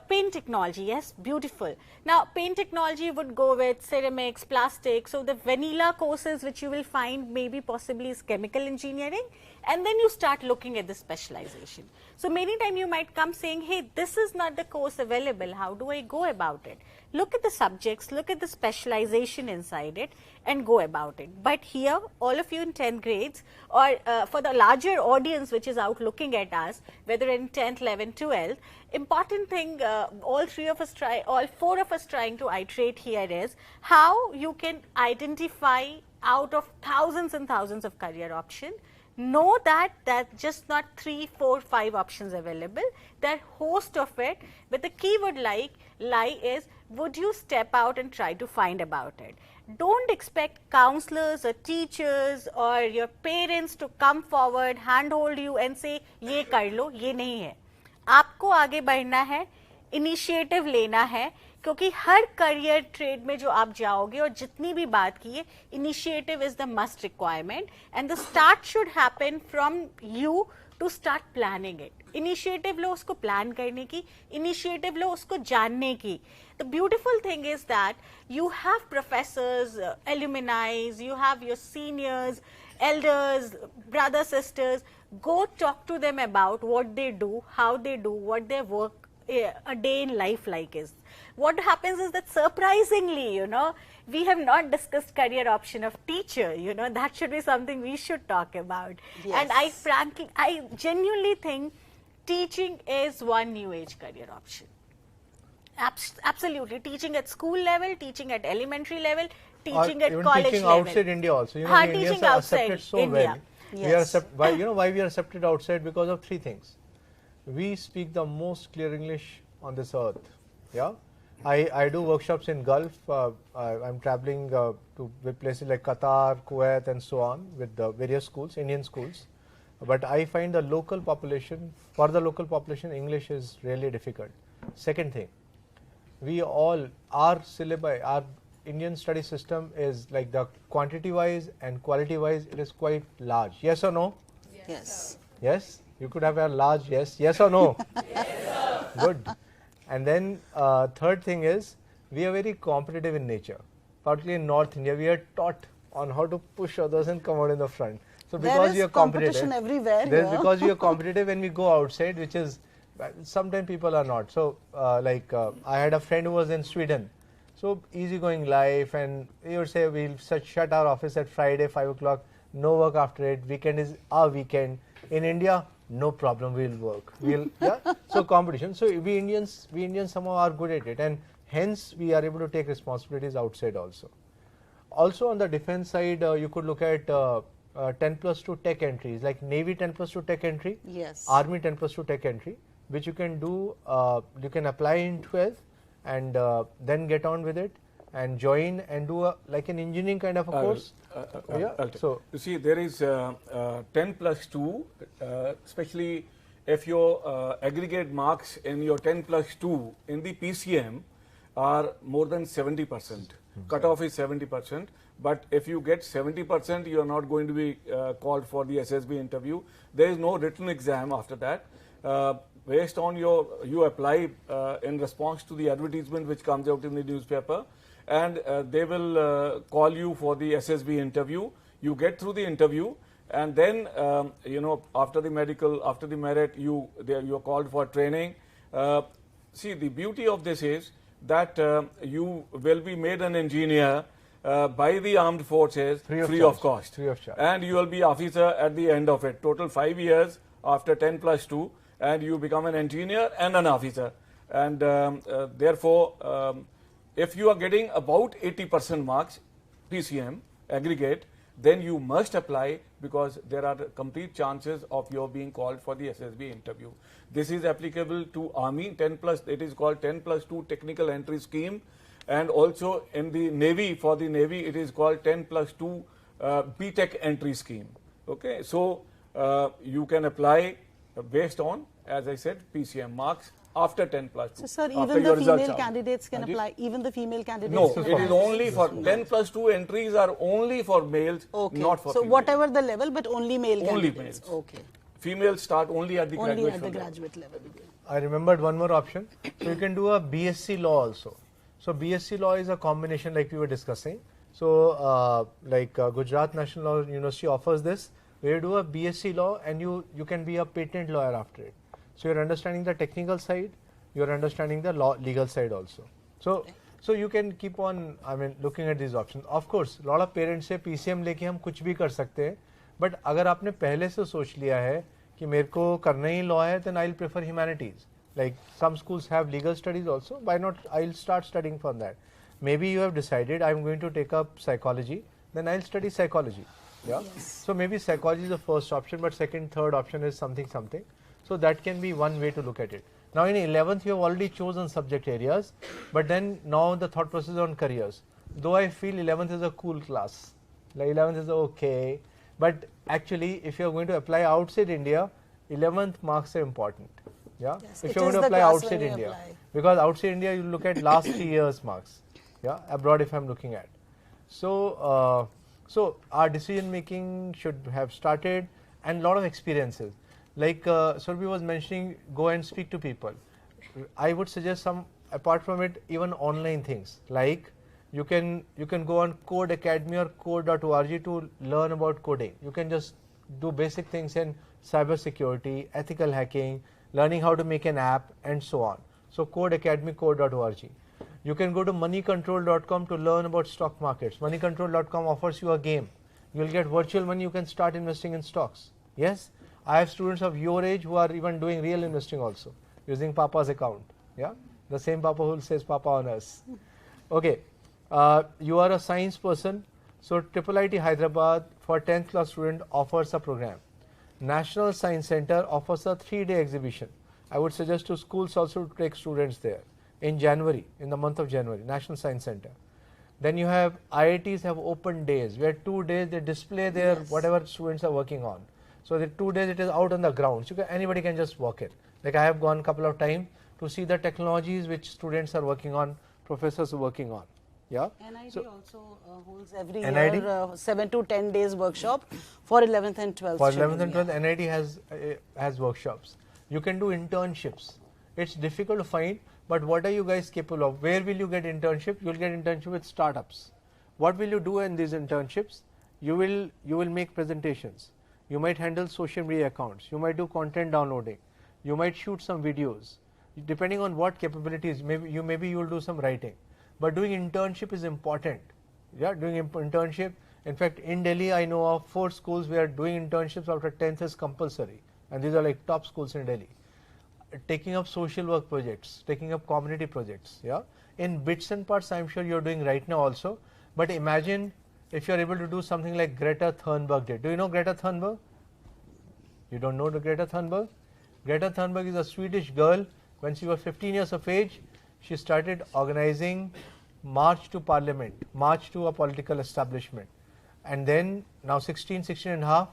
Paint technology, yes, beautiful. Now, paint technology would go with ceramics, plastic. So the vanilla courses which you will find maybe possibly is chemical engineering, and then you start looking at the specialization. So many times you might come saying, hey, this is not the course available. How do I go about it? Look at the subjects, look at the specialization inside it and go about it. But here, all of you in 10th grades or for the larger audience which is out looking at us, whether in 10th, 11th, 12th, important thing all four of us trying to iterate here is how you can identify out of thousands and thousands of career options. Know that just not 3, 4, 5 options available. There are host of it, but the keyword lie is, would you step out and try to find about it? Don't expect counselors or teachers or your parents to come forward, handhold you and say, ये कर लो, ये नहीं है. आपको आगे बढ़ना है, initiative लेना है, क्योंकि हर करियर ट्रेड में जो आप जाओगे और जितनी भी बात की है, initiative is the must requirement and the start should happen from you to start planning it. Initiative लो उसको प्लान करने की, इनिशिएटिव लो उसको जानने की. The beautiful thing is that you have professors, alumni, you have your seniors, elders, brothers, sisters. Go talk to them about what they do, how they do, what their work, a day in life like is. What happens is that surprisingly, we have not discussed career option of teacher, that should be something we should talk about. Yes. And I genuinely think teaching is one new age career option. Absolutely. Teaching at school level, teaching at elementary level, teaching at even college teaching level. outside India also. You know, Haan, the Indians teaching are outside accepted so India. well. We are Yes. why, you know why we are accepted outside? Because of three things. We speak the most clear English on this earth. Yeah, I do workshops in Gulf. I'm traveling to places like Qatar, Kuwait, and so on with the various schools, Indian schools. But I find the local population, for the local population, English is really difficult. Second thing, we all, our syllabi, our Indian study system is like the quantity wise and quality wise, it is quite large. Yes or no? Yes. Yes? You could have a large yes. Yes or no? Yes, good. And then third thing is, we are very competitive in nature. Particularly in North India, we are taught on how to push others and come out in the front. So There because is we are competitive, competition everywhere there's here. because we are competitive when we go outside, which is sometimes people are not. So I had a friend who was in Sweden. So easygoing life, and he would say we'll shut our office at Friday 5 o'clock, no work after it. Weekend is our weekend. In India, no problem, we'll work. So competition. So we Indians somehow are good at it, and hence we are able to take responsibilities outside also. Also on the defense side, you could look at 10+2 tech entries, like Navy 10+2 tech entry, Yes. Army 10+2 tech entry, which you can do, you can apply in 12th and then get on with it and join and do like an engineering kind of a course. So you see, there is 10+2, especially if your aggregate marks in your 10+2 in the PCM are more than 70%. Cutoff is 70%. But if you get 70%, you are not going to be called for the Ssb interview. There is no written exam after that. Based on you apply in response to the advertisement which comes out in the newspaper, and they will call you for the Ssb interview. You get through the interview, and then after the medical, after the merit, you are called for training. See, the beauty of this is that you will be made an engineer by the armed forces free of cost. Free of charge. And you will be officer at the end of it. Total 5 years after 10+2, and you become an engineer and an officer. And therefore, if you are getting about 80% marks PCM aggregate, then you must apply, because there are complete chances of your being called for the Ssb interview. This is applicable to Army 10+, it is called 10+2 technical entry scheme, and also in the Navy, for the Navy it is called 10+2 BTech entry scheme. Okay, so you can apply based on, as I said, PCM marks after 10+2. So, sir, after even your the results female are- candidates can apply. Even the female candidates. No, can it is apply. only for 10+2 entries are only for males, Okay. not for so females. whatever the level, but only male Only candidates. males. Okay. Females start only at the Only graduation at the level. graduate level. I remembered one more option. So you can do a BSc law also. So BSc law is a combination like we were discussing. So Gujarat National Law University offers this, where you do a BSc law and you can be a patent lawyer after it. So you're understanding the technical side, you're understanding the legal side also. So you can keep on, looking at these options. Of course, a lot of parents say PCM लेके हम कुछ भी कर सकते हैं, but अगर आपने पहले से सोच लिया है कि मेरे को करना ही law है, then I'll prefer humanities. Like some schools have legal studies also. Why not? I'll start studying for that. Maybe you have decided I'm going to take up psychology, then I'll study psychology. Yeah. Yes. So maybe psychology is the first option, but second, third option is something. So that can be one way to look at it. Now in 11th, you have already chosen subject areas, but then now the thought process on careers. Though I feel 11th is a cool class, like 11th is okay, but actually if you are going to apply outside India, 11th marks are important. Yeah. Yes, If it you are is going to the apply class outside when you India, apply. because outside India you look at last 3 years marks. Yeah. Abroad, if I'm looking at. So our decision making should have started, and lot of experiences. Like Surabhi was mentioning, go and speak to people. I would suggest some, apart from it, even online things. Like you can go on Code Academy or code.org to learn about coding. You can just do basic things in cyber security, ethical hacking, learning how to make an app, and so on. So Code Academy, code.org. You can go to moneycontrol.com to learn about stock markets. Moneycontrol.com offers you a game. You will get virtual money, you can start investing in stocks. Yes, I have students of your age who are even doing real investing also, using Papa's account. Yeah, The same Papa who says Papa on us. Okay. You are a science person. So IIIT Hyderabad for 10th class student offers a program. National Science Center offers a 3-day exhibition. I would suggest to schools also to take students there in January, in the month of January, National Science Center. Then you have IITs have open days where 2 days they display their whatever students are working on. So the 2 days it is out on the ground. So anybody can just walk it. Like I have gone a couple of times to see the technologies which students are working on, professors are working on. Yeah. NID also holds every year 7 to 10 days workshop for 11th and 12th. For 11th and 12th, NID has workshops. You can do internships. It's difficult to find, but what are you guys capable of? Where will you get internship? You will get internship with startups. What will you do in these internships? You will make presentations. You might handle social media accounts. You might do content downloading. You might shoot some videos. Depending on what capabilities, maybe you will do some writing. But doing internship is important. Yeah, doing internship. In fact, in Delhi, I know of 4 schools where doing internships after 10th is compulsory, and these are like top schools in Delhi. Taking up social work projects, taking up community projects. Yeah, in bits and parts, I'm sure you're doing right now also. But imagine if you're able to do something like Greta Thunberg did. Do you know Greta Thunberg? You don't know the Greta Thunberg? Greta Thunberg is a Swedish girl. When she was 15 years of age, she started organizing march to parliament, march to a political establishment. And then now 16 and a half,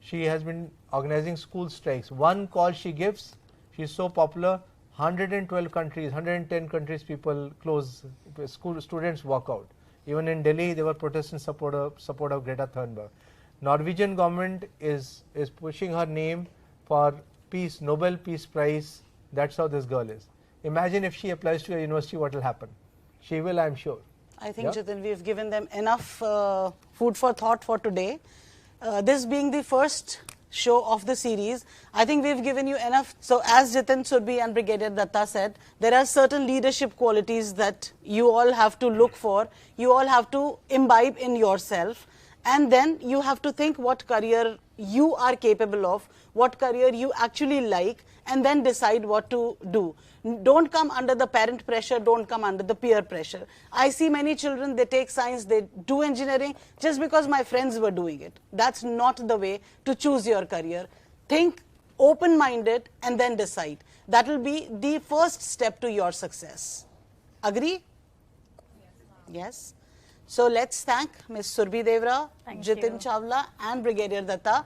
she has been organizing school strikes. One call she gives, she is so popular, 112 countries, 110 countries people close, school students walk out. Even in Delhi, they were protesting support of Greta Thunberg. Norwegian government is pushing her name for peace, Nobel Peace Prize. That's how this girl is. Imagine if she applies to a university, what will happen? She will, I'm sure. I think, Jitin, we've given them enough food for thought for today. This being the first show of the series, I think we've given you enough. So as Jitin, Surabhi and Brigadier Datta said, there are certain leadership qualities that you all have to look for. You all have to imbibe in yourself. And then you have to think what career you are capable of, what career you actually like, and then decide what to do. Don't come under the parent pressure, don't come under the peer pressure. I see many children, they take science, they do engineering just because my friends were doing it. That's not the way to choose your career. Think open-minded and then decide. That will be the first step to your success. Agree? Yes. So let's thank Ms. Surabhi Dewra, Jitin Chawla and Brigadier Datta.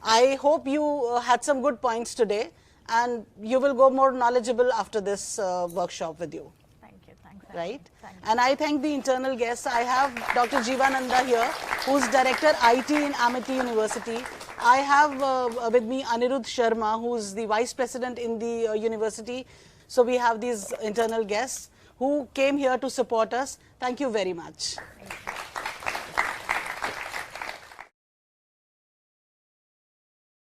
I hope you had some good points today, and you will go more knowledgeable after this workshop with you. Thank you. Thanks. Right? Thank you. And I thank the internal guests. I have Dr. Jeevananda here, who's Director IT in Amity University. I have with me Anirudh Sharma, who's the Vice President in the university. So we have these internal guests who came here to support us. Thank you very much. Thank you.